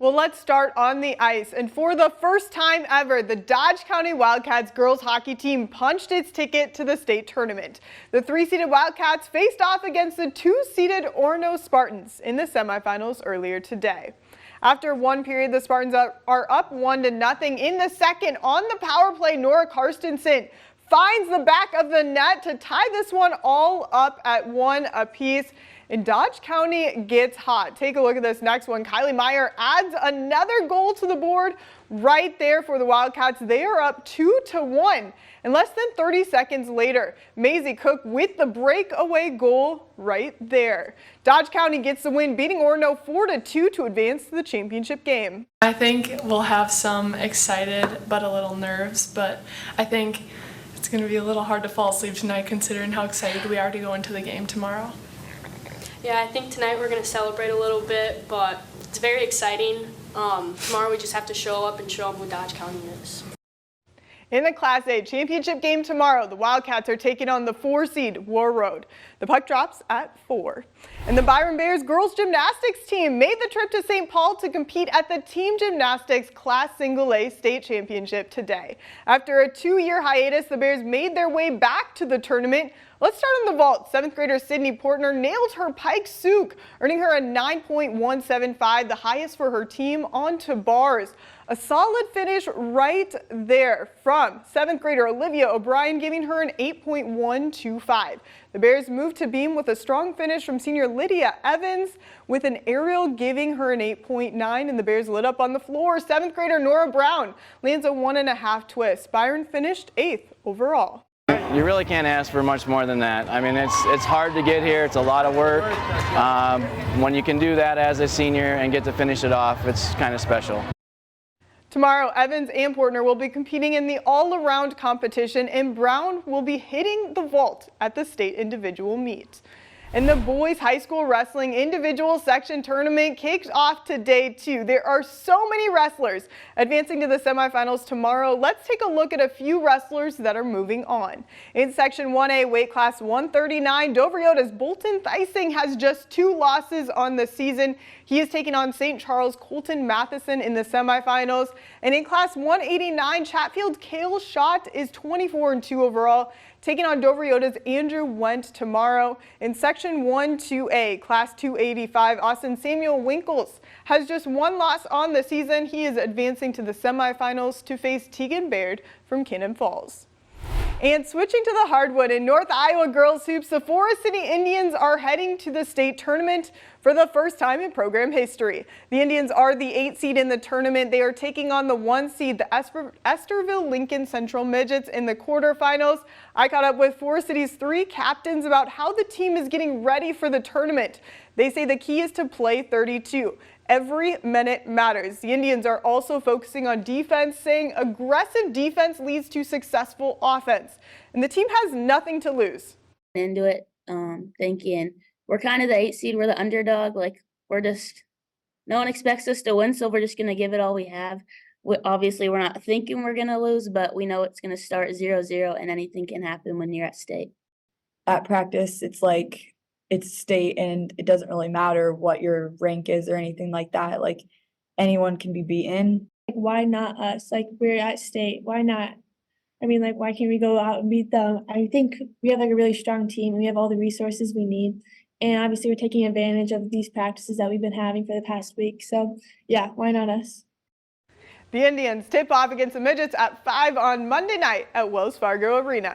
Well, let's start on the ice. And for the first time ever, the Dodge County Wildcats girls hockey team punched its ticket to the state tournament. The 3-seeded Wildcats faced off against the 2-seeded Orono Spartans in the semifinals earlier today. After one period, the Spartans are up 1-0. In the second, on the power play, Nora Karstensen finds the back of the net to tie this one all up at 1 apiece. And Dodge County gets hot. Take a look at this next one. Kylie Meyer adds another goal to the board right there for the Wildcats. They are up 2-1. And less than 30 seconds later, Maisie Cook with the breakaway goal right there. Dodge County gets the win, beating Orono 4-2 to advance to the championship game. I think we'll have some excited but a little nerves, but I think it's going to be a little hard to fall asleep tonight considering how excited we are to go into the game tomorrow. Yeah, I think tonight we're going to celebrate a little bit, but it's very exciting. Tomorrow we just have to show up and show them who Dodge County is. In the Class A championship game tomorrow, the Wildcats are taking on the 4-seed War Road. The puck drops at 4. And the Byron Bears girls gymnastics team made the trip to St. Paul to compete at the Team Gymnastics Class Single A State Championship today. After a 2-year hiatus, the Bears made their way back to the tournament. Let's start on the vault. 7th grader Sydney Portner nailed her pike souk, earning her a 9.175, the highest for her team, onto bars. A solid finish right there from 7th grader Olivia O'Brien, giving her an 8.125. The Bears moved to beam with a strong finish from senior Lydia Evans, with an aerial giving her an 8.9, and the Bears lit up on the floor. 7th grader Nora Brown lands a 1.5 twist. Byron finished 8th overall. You really can't ask for much more than that. I mean, it's hard to get here. It's a lot of work. When you can do that as a senior and get to finish it off, it's kind of special. Tomorrow, Evans and Portner will be competing in the all-around competition, and Brown will be hitting the vault at the state individual meet. And the boys high school wrestling individual section tournament kicks off today too. There are so many wrestlers advancing to the semifinals tomorrow. Let's take a look at a few wrestlers that are moving on. In section 1A, weight class 139, Dovriota's Bolton Theising has just 2 losses on the season. He is taking on St. Charles' Colton Matheson in the semifinals. And in class 189, Chatfield's Kale Schott is 24-2 overall, taking on Dovriota's Andrew Wendt tomorrow. In section 1-2A, class 285, Austin Samuel Winkles has just 1 loss on the season. He is advancing to the semifinals to face Tegan Baird from Cannon Falls. And switching to the hardwood in North Iowa girls hoops, the Forest City Indians are heading to the state tournament for the first time in program history. The Indians are the 8th seed in the tournament. They are taking on the 1 seed, the Esterville Lincoln Central Midgets, in the quarterfinals. I caught up with Forest City's 3 captains about how the team is getting ready for the tournament. They say the key is to play 32. Every minute matters. The Indians are also focusing on defense, saying aggressive defense leads to successful offense. And the team has nothing to lose. Into it, thinking we're kind of the 8th seed, we're the underdog. Like, no one expects us to win, so we're just going to give it all we have. Obviously, we're not thinking we're going to lose, but we know it's going to start 0-0 and anything can happen when you're at state. At practice, it's like it's state and it doesn't really matter what your rank is or anything like that. Like, anyone can be beaten. Like, why not us? Like, we're at state. Why not? I mean, like, why can't we go out and beat them? I think we have like a really strong team and we have all the resources we need. And obviously we're taking advantage of these practices that we've been having for the past week. So yeah, why not us? The Indians tip off against the Midgets at 5 on Monday night at Wells Fargo Arena.